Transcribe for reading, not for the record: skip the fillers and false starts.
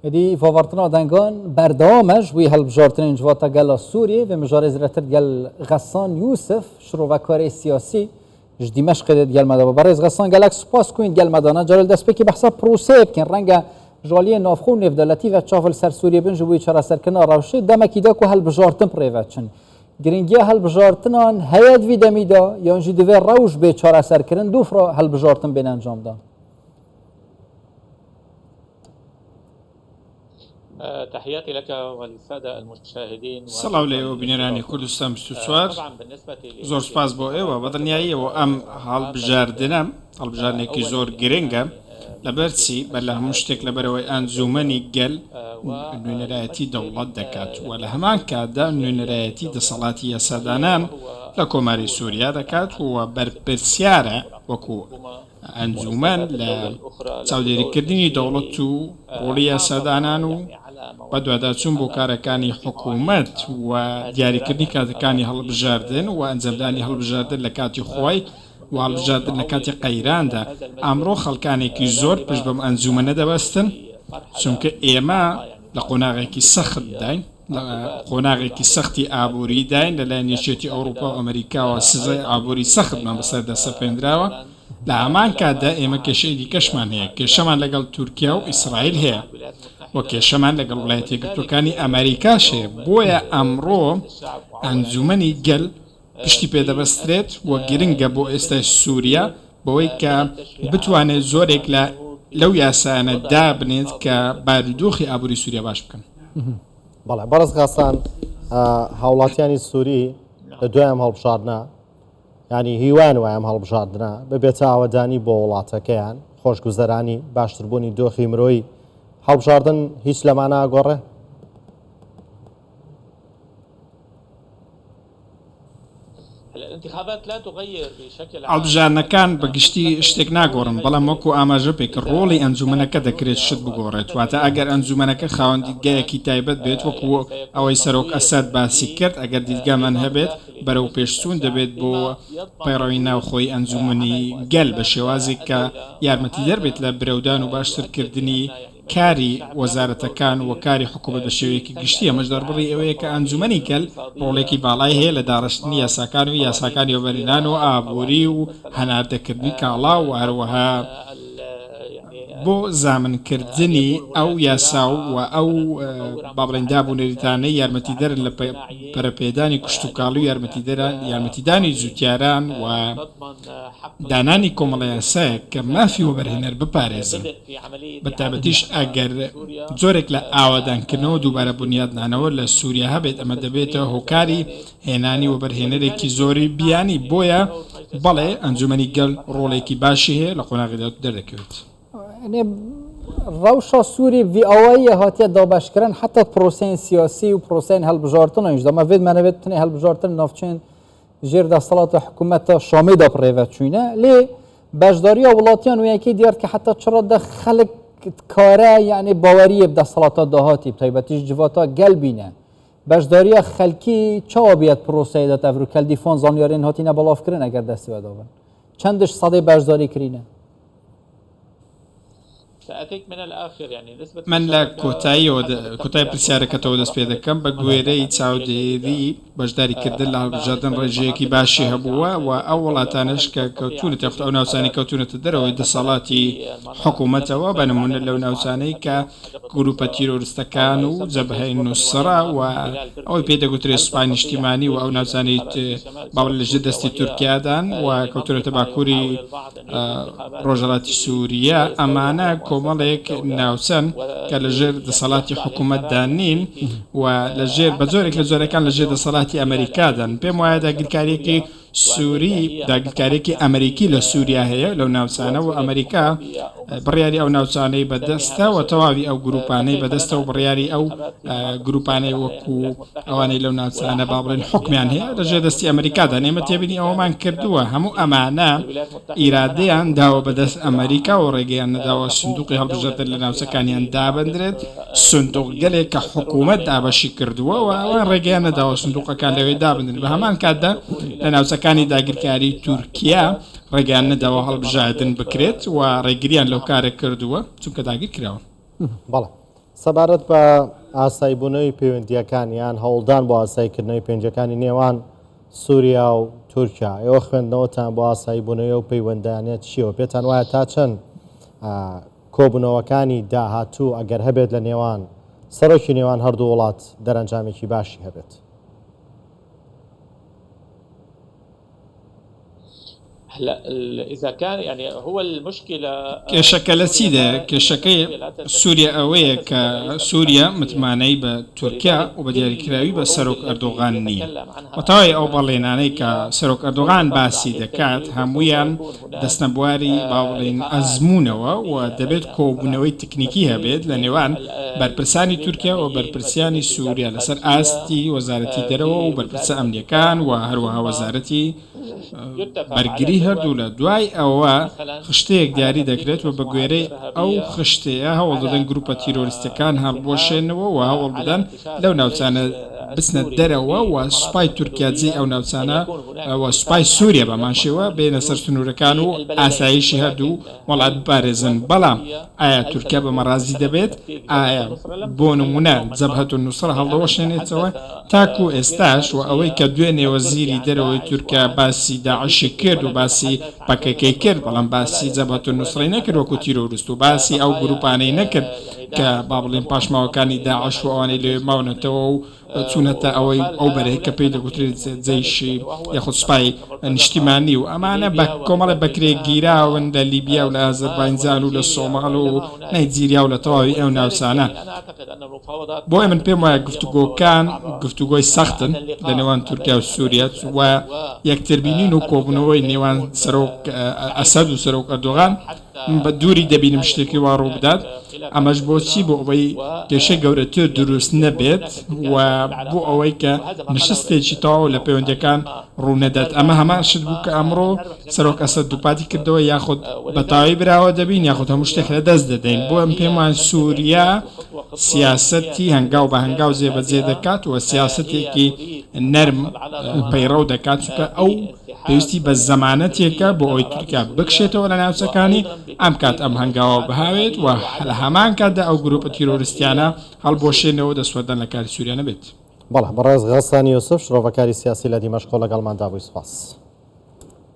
دي فوارتنا دنگان بردامج وی هل بجارتن جواتا گل سوریه و مجارز رتر گل غسان یوسف شروع سیاسی جدی مشق گل مدام برای غسان گلک سپاس کوین گل مدانه جال دست بکی بحثا پروسه بکن رنگ جالی نافخون نفدالتی و چافل سر سوریه بن جوی چرا سر کنار روشه دمکی دا که هل بجارتن پریوتشن گرینگی هل بجارتنان هیاد وی دمیدا یا انجی دوی روش به چرا سر کردن دوفرا هل بجارتن بین انجام داد. تحياتي لك وللسادة المشاهدين. صلاة عليه وبنيراني كردستان بستوار زور سپاس بو ايوه بدنياي و ام هال بجاردنا هال بجارنيكي زور جرينجا لبرسي بلا مشتك لبروي انزومني قل انو نرايتي دولات دكات ولا همان كادا انو نرايتي دا صلاتي سادانان لكوماري سوريا دكات وبربرسيارة وكو انزومان لسعودي كرديني دولتو بوليا سادانانو بدو چون بۆ کارەکانی حکوومەت و دیاریکردنی کاتەکانی هەڵبژاردن و ئەنجامدانی هەڵبژاردن لە کاتی خۆی و هەڵبژاردن لە کاتی قەیراندا ئەمڕۆ خەڵکانێکی زۆر پشت بەم ئەنجومەنە دەبەستن چونکە ئێمە لە قۆناغێکی سەخت داین لە قۆناغێکی سەختی ئابووری داین لەلایەن یەکێتی ئەوروپا و ئەمریکاوە سزای ئابووری سەختمان بەسەردا سەپێنراوە لە هەمان کاتدا ئێمە کێشەی دیکەشمان هەیە کێشەمان لەگەڵ تورکیا و ئیسرائیل هەیە و کێشەمان لەگەڵ وڵایەتە یەکگرتووەکانی ئەمریکاش هەیە بۆیە ئەمڕۆ ئەنجومەنی گەل پشتی پێدەبەسترێت و گرنگە بۆ ئێستای سووریا بەوەی کە بتوانێت زۆرێک لەو یاسایانە دابنێت کە بارودۆخی ئابووری سووریا باش بکەن. بەڵێ بەڕێز غاسان هاوڵاتیانی سووری لە دوای ئەم هەڵبژاردنە ینی هیوان وای ئەم هەڵبژاردنە ببێتە ئاوەدانی بۆ وڵاتەکەیان خۆشگوزەرانی باشتربوونی دۆخی مرۆیی هەڵبژاردن هیچ لەمانە ئاگۆڕێ؟ هەڵبژاردنەکان بەگشتی شتێک ناگۆڕن بەڵام وەکو ئاماژە پێکە ڕۆڵی ئەنجومەنەکە دەکرێت شت بگۆڕێت واتە ئەگەر ئەنجومەنەکە خاوەن دیدگایەکی تایبەت بێت وەکو ئەوەی سەرۆک ئەسەد باسی کرد ئەگەر دیدگامان هەبێت بەرەو پێشچوون دەبێت بۆ پەیڕەوی ناوخۆی ئەنجومەنی گەل بە شێوازێک کە یارمەتی دەربێت لە برەودان و باشترکردنی کاری وەزارەتەکان و کاری حکوومەت بە شێوەیەکی گشتی ئەمەش دەربڕی ئەوەیە کە ئەنجومەنی گەل ڕۆڵێکی باڵای هەیە لە داڕشتنی یاساکان و یاساکانی وەبەرهێنان و ئابووری و هەناردەکردنی کاڵا و هەروەها بۆ زامنکردنی ئەو یاسا و ئەو بابڵێندا بوونەریتانەی یارمەتی دەرن لە پەرەپێدانی کشت و کاڵ و یارمەتیدانی جوتیاران و دانانی کۆمەڵە یاسایە کە مافی وەبەرهێنەر بپارێزن بەتابەتیش ئەگەر زۆرێک لە ئاوادانکردنەوە دووبارە بنیادنانەوە لە سووریا هەبێت ئەمە دەبێتە هۆکاری هێنانی وەبەرهێنەرێکی زۆری بیانی بۆیە بەڵێ ئەنجومەنی گەل ڕۆڵێکی باشی هەیە لە قۆناغیدا دەردەکەوێت. روشا سوری وی آوایی هاتیه دابش کردن حتی پروسین سیاسی و پروسین هەڵبژاردن اینجا ما وید منوید تنی هەڵبژاردن نافچین جیر دستالات حکومت شامی دا پریوت چونه لی بجداری ولاتیان و یکی دیار که حتی چرا ده خلق کاره یعنی باوری بدستالات دهاتی بتایبتیش جواتا گلبینه بجداری خلکی چه آبیت پروسه داد افرو کلدی فان زانیارین هاتی نبالاف کردن اگر دستی بدابن چندش صده بجداری کرینه من لە کۆتایی پرسیارەکەتەوە دەست پێ دەکەم بە گوێرەی چاودێری بەشداریکردن لە هەڵبژاردن ڕێژەیەکی باشی هەبووە و ئەو وڵاتانش کە کەوتونە تەخت ئەو ناوچانەی کەوتونەتە دەرەوەی دەسەڵاتی حکوومەتەوە بە نمونە لەو ناوچانەی کە گروپە تیرۆریستەکان و جەبهەی نوسرا و ئەوەی پێدەگوترێت سوپای نیشتیمانی و ئەو ناوچانەی باوەڕ لەژێر دەستی تورکیادان و کەوتونەتە باکووری ڕۆژهەڵاتی سووریا ئەمانە کۆمەڵێک ناوچەن کە لەژێر دەسەڵاتی حکوومەتدانین و لەژێر بە زۆرێک لە زۆرەکان لەژێر دەسەڵاتی ئەمریکادان پێم وایە داگیرکاریەکی سووری داگیرکارێکی ئەمریکی لە سووریا هەیە لەو ناوچانە و ئەمریکا بڕیاری ئەو ناوچانەی بەدەستە و تەواوی ئەو گروپانەی بەدەستە و بڕیاری ئەو گروپانەی وەکو ئەوانەی لەو ناوچانە با بڵێن حکمیان هەیە لەژێر دەستی ئەمریکادا ئێمە تێبینی ئەوەمان کردووە هەموو ئەمانە ئیرادەیان داوە بەدەست ئەمریکا و ڕێگەیان نەداوە سندوقی هەڵبژاردن لە ناوچەکانیان دابەندرێت سندوق گەلێک کە حکوومەت دابەشی کردووە و ئەوان ڕێگەیان نەداوە سندوقەکان لەوێ دابندن بە هەمان کاتدا لە ناوچەکانی داگیرکاری تورکیا ڕێگەیان نەداوە هەڵبژاردن بکرێت و ڕێگریان لەو کارە کردووە چونکە داگیر کراون. بەڵێ سەبارەت بە ئاساییبوونەوەی پەیوەندیەکانیان هەوڵدان بۆ ئاساییکردنەوەی پەیوەندیەکانی نێوان سووریا و تورکیا ئێوە خوێندنەوەتان بۆ ئاساییبوونەوەی و پەیوەندیانێت چیەوە پێتان وایە تا چەند کۆبوونەوەکانی داهاتوو ئەگەر هەبێت لە نێوان سەرۆکی نێوان هەردوو وڵات دەرەنجامێکی باشی هەبێت؟ هلا اذا كان يعني هو المشكله کێشەکە لە چیدا کێشەکەی سووریا ئەوەیە کە سووریا متمانەی بە تورکیا و بە دیاریکراوی بە سەرۆک ئەردۆغان نییە وتەوای ئەو بەڵێنانەی کە سەرۆک ئەردۆغان باسی دەکات هەمویان دەستنە بواری باوڵێن ئەزمونونەوە و دەبێت کۆبوونەوەی تکنیکی هەبێت لە نێوان بەرپرسانی تورکیا و بەرپرسیانی سووریا لەسەر ئاستی وەزارەتی دەرەوە و بەرپرسە ئەمنیەکان و هەروەها وەزارەتی بەرگری هەردوو لە دوای ئەوە خشتەیەک دیاری دەکرێت و بە گوێرەی ئەو خشتەیە هەوڵ دەدەن گروپە تیرۆریستەکان هەڵبۆشێنەوە و هەوڵ بدەن لەو ناوچانە بچنە دەرەوە و سوپای تورکیا جێی ئەو ناوچانە و سوپای سووریا بەماشێوە بێنە سەر سنوورەکان و ئاسایشی هەردوو وڵات بپارێزن بەڵام ئایا تورکیا بەمەڕازی دەبێت ئایا بۆ نمونە جەبهەت النوسرە هەڵدەوەشێنێتەوە تاکو ئێستاش و ئەوەی کە دوێنێ وەزیری دەرەوەی تورکیا باسی داعشی کرد و باسی پەکەکەی کرد بەڵام باسی جەبهەت النوسرەی نەکرد وەکو تیرۆریست و باسی ئەو گروپانەی نەکرد کە با بڵێن پاشماوەکانی داعش و ئەوانەی لێ ماونەتەوە و چوونەتە ئەوەی ئەو بەرەی کە پێی دەگوترێت جەیشی یاخود سوپای نیشتیمانی و ئەمانە بە کۆمەڵە بەکرێگیراون لە لیبیا و لە ئازەربایجان و لە سۆماڵ و نایجیریا و لە تەواوی ئەو ناوچانە بۆیە من پێم وایە گفتوگۆکان گفتوگۆی سەختن لە نێوان تورکیا و سووریا و یەکتربینین و کۆبوونەوەی نێوان سەرۆک ئەسەد و سەرۆک ئەردۆغان بە دووری دەبینم شتێکی وا ڕوو بدات ئەمەش بۆچی بۆ ئەوەی کێشەی گەورەتر دروست نەبێت و بۆ ئەوەی کە نشستێکی تەواو لە پەیوەندیەکان ڕوونەدات ئەمە هەمان شت بوو کە ئەمڕۆ سەرۆک ئەسەد دووپاتی کردەوە یاخود بەتاوی براوە دەبین یاخود هەموو شتێک لە دەست دەدەین بۆ ئەم پێم وایە سووریا سیاسەتی هەنگاو بە هەنگاو جێبەجێ دەکات و سیاسەتێکی نەرم پەیڕەو دەکات چونکە ئەو پێویستی بە زەمانەتێکە بۆ ئەوی تورکیا بکشێتەوە لە ناوچەکانی ئەم کات ئەم هەنگاوە بهاوێت و لە هەمان کاتدا ئەو گروپە تیرۆریستیانە هەڵبۆشێنەوە دەسوەردان لە کاری سووریا نەبێت. بەڵێ بەڕێز غەسانی یوسف شرۆڤەکاری سیاسی لە دیمەشق لەگەڵماندا بووی سوپاس.